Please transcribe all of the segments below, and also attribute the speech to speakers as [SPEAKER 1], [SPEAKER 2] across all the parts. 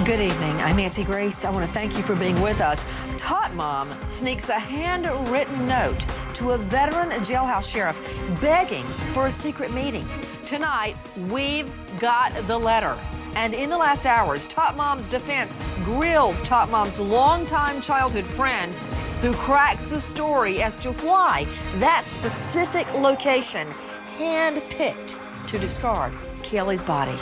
[SPEAKER 1] Good evening. I'm Nancy Grace. I want to thank you for being with us. Tot Mom sneaks a handwritten note to a veteran jailhouse sheriff begging for a secret meeting. Tonight, we've got the letter. And in the last hours, Tot Mom's defense grills Tot Mom's longtime childhood friend who cracks the story as to why that specific location handpicked to discard Kelly's body.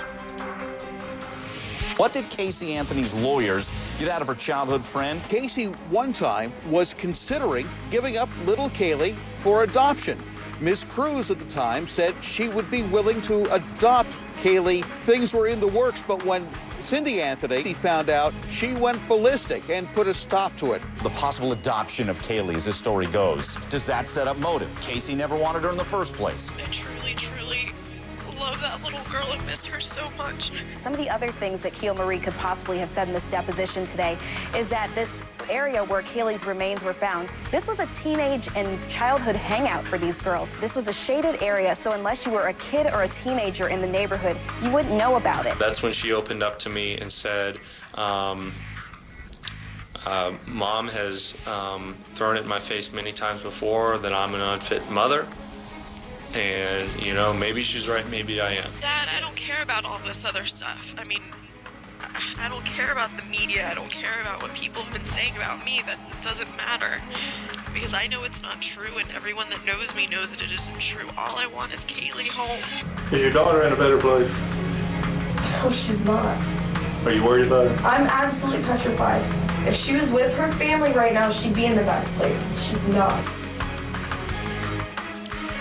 [SPEAKER 2] What did Casey Anthony's lawyers get out of her childhood friend?
[SPEAKER 3] Casey one time was considering giving up little Kaylee for adoption. Ms. Cruz at the time said she would be willing to adopt Kaylee. Things were in the works, but when Cindy Anthony found out, she went ballistic and put a stop to it.
[SPEAKER 2] The possible adoption of Kaylee, as this story goes. Does that set up motive? Casey never wanted her in the first place.
[SPEAKER 4] I truly love that little girl and miss her so much.
[SPEAKER 5] Some of the other things that Keo Marie could possibly have said in this deposition today is that this area where Kaylee's remains were found, this was a teenage and childhood hangout for these girls. This was a shaded area, so unless you were a kid or a teenager in the neighborhood, you wouldn't know about it.
[SPEAKER 6] That's when she opened up to me and said, Mom has thrown it in my face many times before that I'm an unfit mother. And, you know, maybe she's right, maybe I am.
[SPEAKER 4] Dad, I don't care about all this other stuff. I mean, I don't care about the media. I don't care about what people have been saying about me. That doesn't matter. Because I know it's not true, and everyone that knows me knows that it isn't true. All I want is Kaylee home.
[SPEAKER 7] Is your daughter in a better place?
[SPEAKER 8] No, she's not.
[SPEAKER 7] Are you worried about her?
[SPEAKER 8] I'm absolutely petrified. If she was with her family right now, she'd be in the best place. She's not.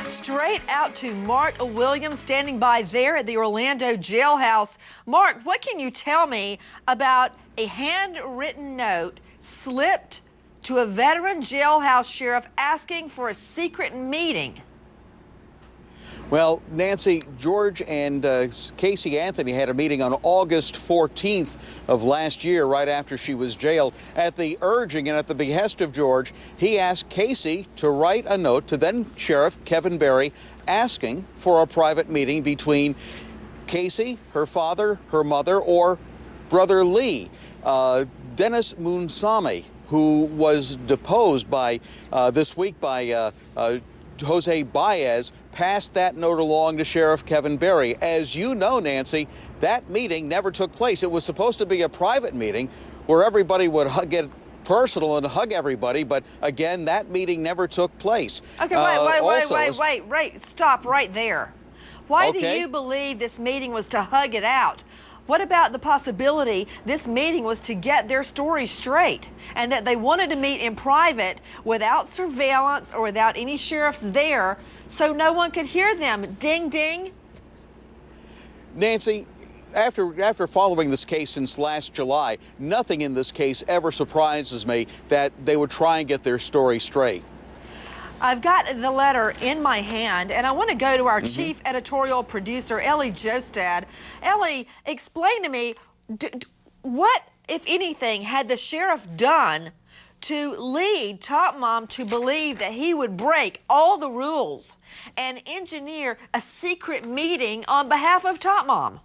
[SPEAKER 1] Straight out to Mark Williams, standing by there at the Orlando jailhouse. Mark, what can you tell me about a handwritten note slipped to a veteran jailhouse sheriff asking for a secret meeting?
[SPEAKER 3] Well, Nancy, George and Casey Anthony had a meeting on August 14th of last year, right after she was jailed. At the urging and at the behest of George, he asked Casey to write a note to then Sheriff Kevin Berry asking for a private meeting between Casey, her father, her mother, or brother Lee. Dennis Munsami, who was deposed by this week by Jose Baez, passed that note along to Sheriff Kevin Berry. As you know, Nancy, that meeting never took place. It was supposed to be a private meeting where everybody would get personal and hug everybody, but again, that meeting never took place.
[SPEAKER 1] Okay, wait, stop right there. Why do you believe this meeting was to hug it out? What about the possibility this meeting was to get their story straight and that they wanted to meet in private without surveillance or without any sheriffs there so no one could hear them? Ding, ding.
[SPEAKER 3] Nancy, after following this case since last July, nothing in this case ever surprises me that they would try and get their story straight.
[SPEAKER 1] I've got the letter in my hand, and I want to go to our chief editorial producer, Ellie Jostad. Ellie, explain to me, what, if anything, had the sheriff done to lead Tot Mom to believe that he would break all the rules and engineer a secret meeting on behalf of Tot Mom?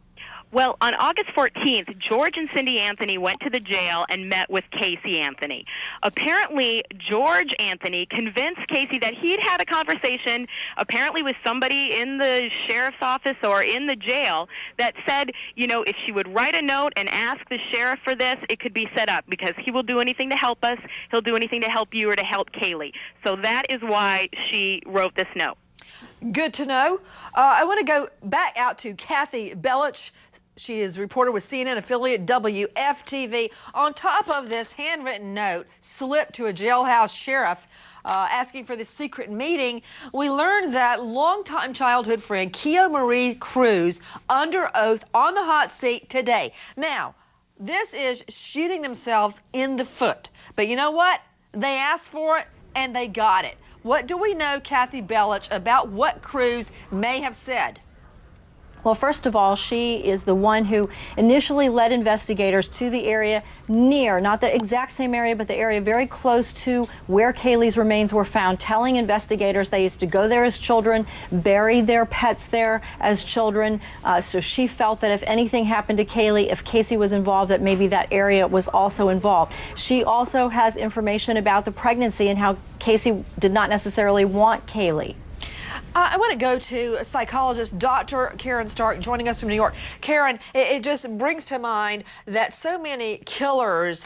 [SPEAKER 9] Well, on August 14th, George and Cindy Anthony went to the jail and met with Casey Anthony. Apparently, George Anthony convinced Casey that he'd had a conversation, apparently with somebody in the sheriff's office or in the jail, that said, you know, if she would write a note and ask the sheriff for this, it could be set up because he will do anything to help us. He'll do anything to help you or to help Kaylee. So that is why she wrote this note.
[SPEAKER 1] Good to know. I want to go back out to Kathy Bellich. She is a reporter with CNN affiliate WFTV. On top of this handwritten note slipped to a jailhouse sheriff asking for this secret meeting, we learned that longtime childhood friend Keo Marie Cruz under oath on the hot seat today. Now, this is shooting themselves in the foot. But you know what? They asked for it and they got it. What do we know, Kathy Bellich, about what Cruz may have said?
[SPEAKER 10] Well, first of all, she is the one who initially led investigators to the area near, not the exact same area, but the area very close to where Kaylee's remains were found, telling investigators they used to go there as children, bury their pets there as children. So she felt that if anything happened to Kaylee, if Casey was involved, that maybe that area was also involved. She also has information about the pregnancy and how Casey did not necessarily want Kaylee.
[SPEAKER 1] I want to go to psychologist Dr. Karen Stark joining us from New York. Karen, it just brings to mind that so many killers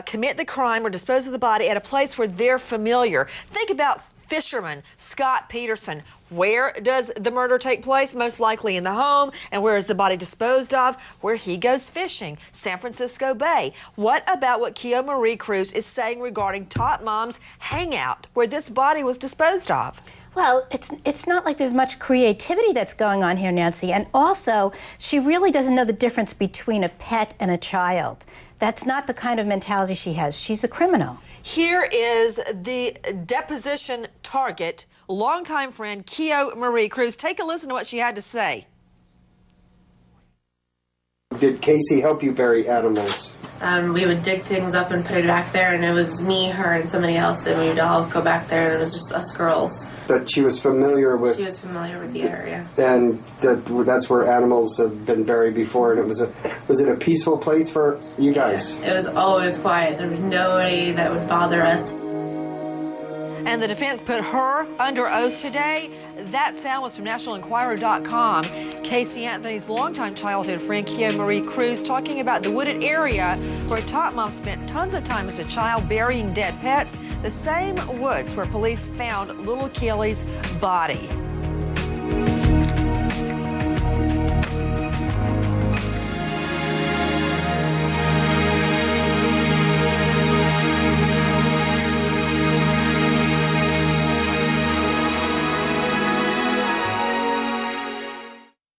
[SPEAKER 1] commit the crime or dispose of the body at a place where they're familiar. Think about fisherman Scott Peterson. Where does the murder take place? Most likely in the home. And where is the body disposed of? Where he goes fishing, San Francisco Bay. What about what Keo Marie Cruz is saying regarding Top Mom's hangout, where this body was disposed of?
[SPEAKER 11] Well, it's not like there's much creativity that's going on here, Nancy. And also, she really doesn't know the difference between a pet and a child. That's not the kind of mentality she has. She's a criminal.
[SPEAKER 1] Here is the deposition target, longtime friend Keo Marie Cruz. Take a listen to what she had to say.
[SPEAKER 12] Did Casey help you bury animals?
[SPEAKER 13] We would dig things up and put it back there, and it was me, her, and somebody else, and we would all go back there, and it was just us girls.
[SPEAKER 12] But she was familiar with...
[SPEAKER 13] She was familiar with the area.
[SPEAKER 12] And that's where animals have been buried before, and was it a peaceful place for you guys?
[SPEAKER 13] Yeah, it was always quiet. There was nobody that would bother us.
[SPEAKER 1] And the defense put her under oath today. That sound was from NationalEnquirer.com. Casey Anthony's longtime childhood friend, Keo Marie Cruz, talking about the wooded area where Top Mom spent tons of time as a child burying dead pets, the same woods where police found little Kaylee's body.